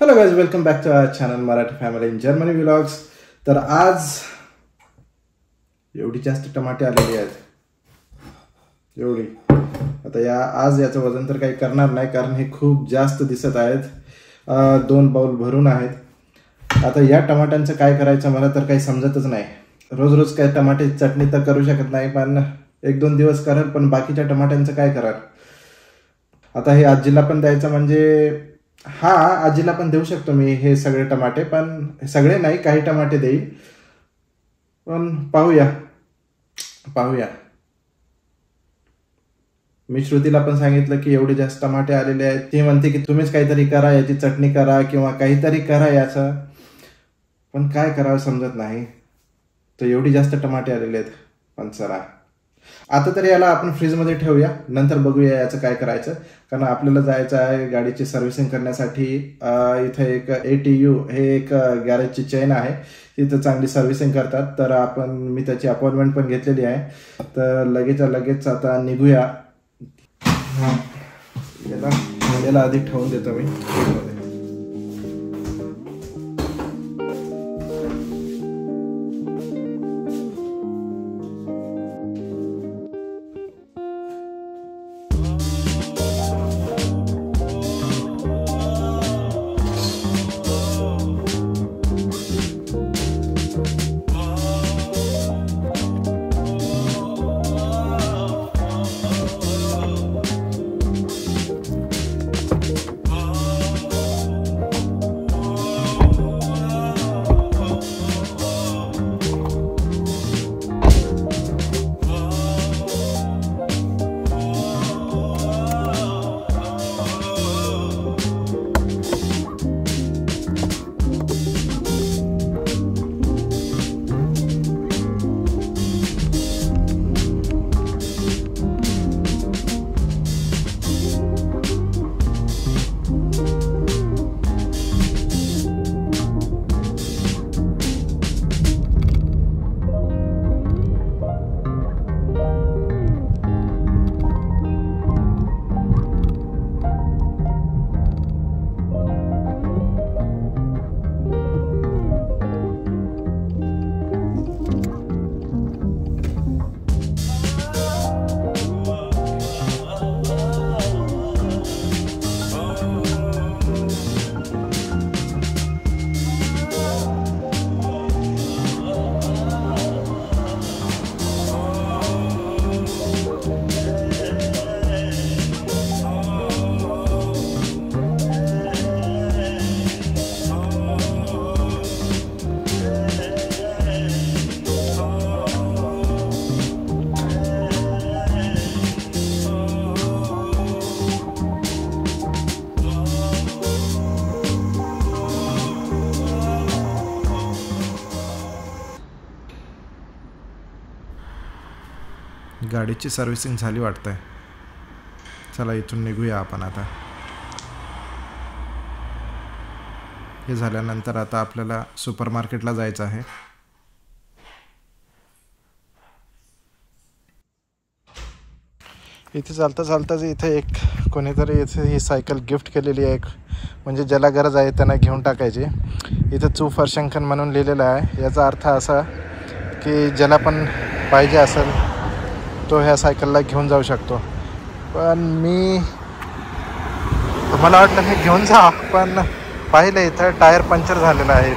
Hello guys, welcome back to our channel Marathi family in Germany vlogs. तर आज एवढी जास्त टमाटे आलेली आहेत, एवढी. आता आज याचं वजन तर काही करणार नाही, कारण हे खूप जास्त दिसत आहेत. 2 बाउल भरून आहेत. आता या टमाट्यांचं काय करायचं मला तर काही समजतच नाही. रोज रोज काय टमाटे चटणी तर करू शकत नाही, पण 1-2 दिवस करेल, पण बाकीच्या टमाट्यांचं काय कराल. आता हे आजीला पण द्यायचं, म्हणजे हा आजीला पण देऊ शकतो मी हे सगळे टमाटे, पण सगळे नाही, काही टमाटे देईल. पण पाहूया. मी श्रुतीला पण सांगितलं की एवढे जास्त टमाटे आलेले आहेत. ती म्हणते की तुम्हीच काहीतरी करा, याची चटणी करा किंवा काहीतरी करा याचं, पण काय करावं समजत नाही. तर एवढी जास्त टमाटे आलेले आहेत. पण चला, आता तर याला आपण फ्रीजमध्ये ठेवूया, नंतर बघूया याचं काय करायचं. कारण आपल्याला जायचं आहे गाडीची सर्व्हिसिंग करण्यासाठी. इथे एक ATU हे एक गॅरेजची चेन आहे, तिथं चांगली सर्व्हिसिंग करतात. तर मी त्याची अपॉइंटमेंट पण घेतलेली आहे. तर लगेच आता निघूया. याला आधी ठेवून देतो मी फ्रीजमध्ये. गाडीची सर्व्हिसिंग झाली वाटतंय. चला इथून निघूया आपण आता. हे झाल्यानंतर आता आपल्याला सुपर मार्केटला जायचं आहे. इथे चालताच इथे एक कोणीतरी इथे ही सायकल गिफ्ट केलेली आहे. म्हणजे ज्याला गरज आहे त्यांना घेऊन टाकायची. इथं चू फर्शंकन म्हणून लिहिलेलं आहे. याचा अर्थ असा की ज्याला पण पाहिजे असेल तो ह्या सायकलला घेऊन जाऊ शकतो. पण मला वाटलं मी घेऊन जा, पण पाहिलं इथं टायर पंक्चर झालेलं आहे.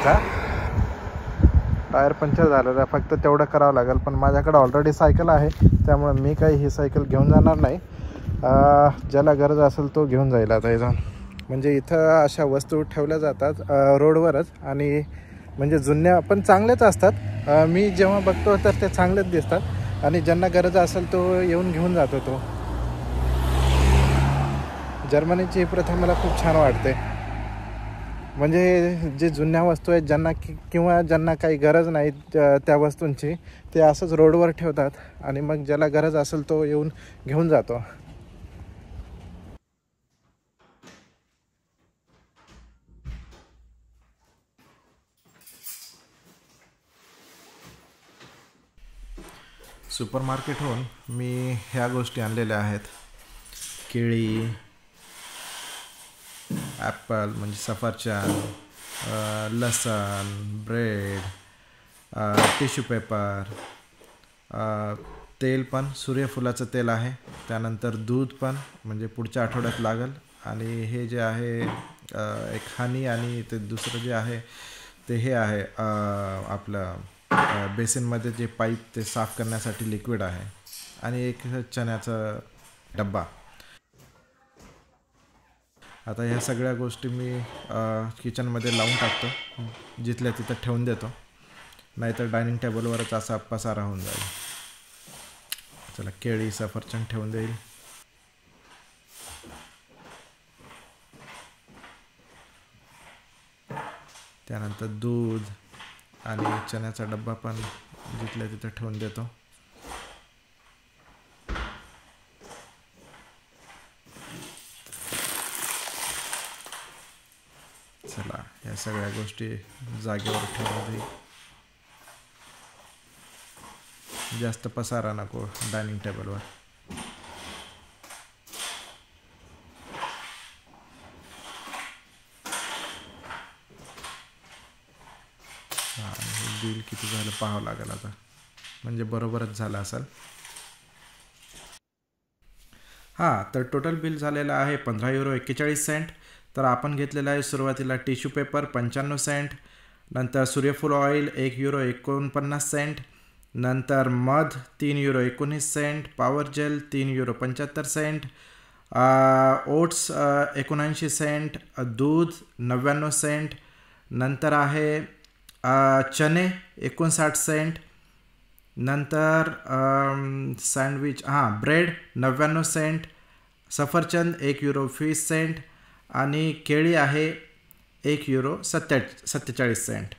टायर पंक्चर झालेलं आहे, फक्त तेवढं करावं लागेल. पण माझ्याकडे ऑलरेडी सायकल आहे, त्यामुळे मी काही ही सायकल घेऊन जाणार नाही. ज्याला गरज असेल तो घेऊन जाईल आता इथं. म्हणजे इथं अशा वस्तू ठेवल्या जातात रोडवरच, आणि म्हणजे जुन्या पण चांगल्याच असतात. मी जेव्हा बघतो तर ते चांगलेच दिसतात, आणि ज्यांना गरज असेल तो येऊन घेऊन जातो. तो जर्मनीची ही प्रथा मला खूप छान वाटते. म्हणजे जे जुन्या वस्तू आहेत ज्यांना किंवा ज्यांना काही गरज नाही त्या वस्तूंची, ते असंच रोडवर ठेवतात, आणि मग ज्याला गरज असेल तो येऊन घेऊन जातो. सुपर मार्केटहून मी ह्या गोष्टी आणलेल्या आहेत. केळी ॲपल म्हणजे सफरचंद, लसण, ब्रेड, टिश्यू पेपर, तेल पण सूर्यफुलाचं तेल आहे, त्यानंतर दूध पण म्हणजे पुढच्या आठवड्यात लागेल, आणि हे जे आहे एक हनी, आणि ते दुसरं जे आहे ते हे आहे आपलं बेसिनमध्ये जे पाईप ते साफ करण्यासाठी लिक्विड आहे, आणि एक चण्याचा डब्बा. आता ह्या सगळ्या गोष्टी मी किचनमध्ये लावून टाकतो, जिथल्या तिथं ठेवून देतो, नाहीतर डायनिंग टेबलवरच असा पसारा होऊन जाईल. चला, केळी सफरचंद ठेवून देईल. त्यानंतर दूध आणि चण्याचा डब्बा पण जिथल्या तिथं ठेवून देतो. चला, या सगळ्या गोष्टी जागेवर ठेवून देईल. जास्त पसारा नको डायनिंग टेबलवर. बिल किती झालं पाहावं लागेल आता, म्हणजे बरोबरच झालं असेल. हां, तर टोटल बिल झालेलं आहे €15.41. तर आपण घेतलेलं आहे सुरुवातीला टिश्यू पेपर 95 सेंट, नंतर सूर्यफूल ऑइल €1.49, नंतर मध €3.19, पॉवर जेल €3.75, ओट्स 79 सेंट, दूध 99 सेंट, नंतर आहे चणे 59 सेंट, नंतर सँडविच ब्रेड 99 सेंट, सफरचंद €1.20, आणि केळी आहे €1.47.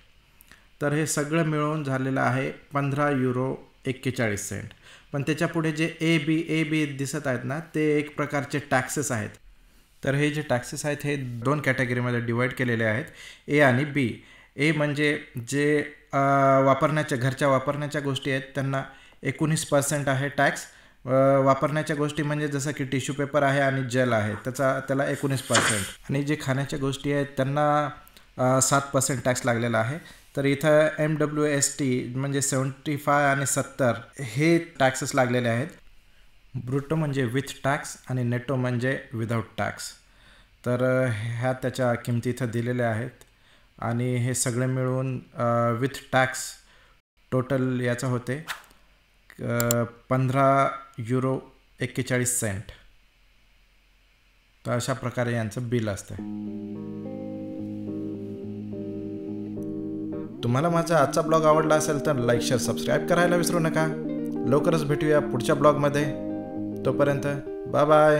तर हे सगळं मिळून झालेलं आहे €15.41. पण त्याच्या पुढे जे ए बी दिसत आहेत ना, ते एक प्रकारचे टॅक्सेस आहेत. तर हे जे टॅक्सेस आहेत हे 2 कॅटेगरीमध्ये डिवाईड केलेले आहेत, ए आणि बी. ए म्हणजे जे घरच्या वापरण्याच्या गोष्टी आहेत त्यांना 19% आहे टॅक्स. वापरण्याच्या गोष्टी म्हणजे जसं की टिश्यू पेपर आहे आणि जेल आहे त्याला 19%, आणि जे खाण्याच्या गोष्टी आहेत त्यांना 7% टॅक्स लागलेला आहे. तर इथं MWST म्हणजे 75 आणि 70 हे टॅक्सेस लागलेले आहेत. ब्रुटो म्हणजे विथ टॅक्स आणि नेटो म्हणजे विदाऊट टॅक्स. तर ह्या त्याच्या किमती इथं दिलेल्या आहेत, आणि हे सगळे मिळून विथ टॅक्स टोटल याचं होते €15.41. तर अशा प्रकारे यांचं बिल असतं. तुम्हाला माझा आजचा ब्लॉग आवडला असेल तर लाईक, शेअर, सबस्क्राईब करायला विसरू नका. लवकरच भेटूया पुढच्या ब्लॉगमध्ये. तोपर्यंत बाय बाय.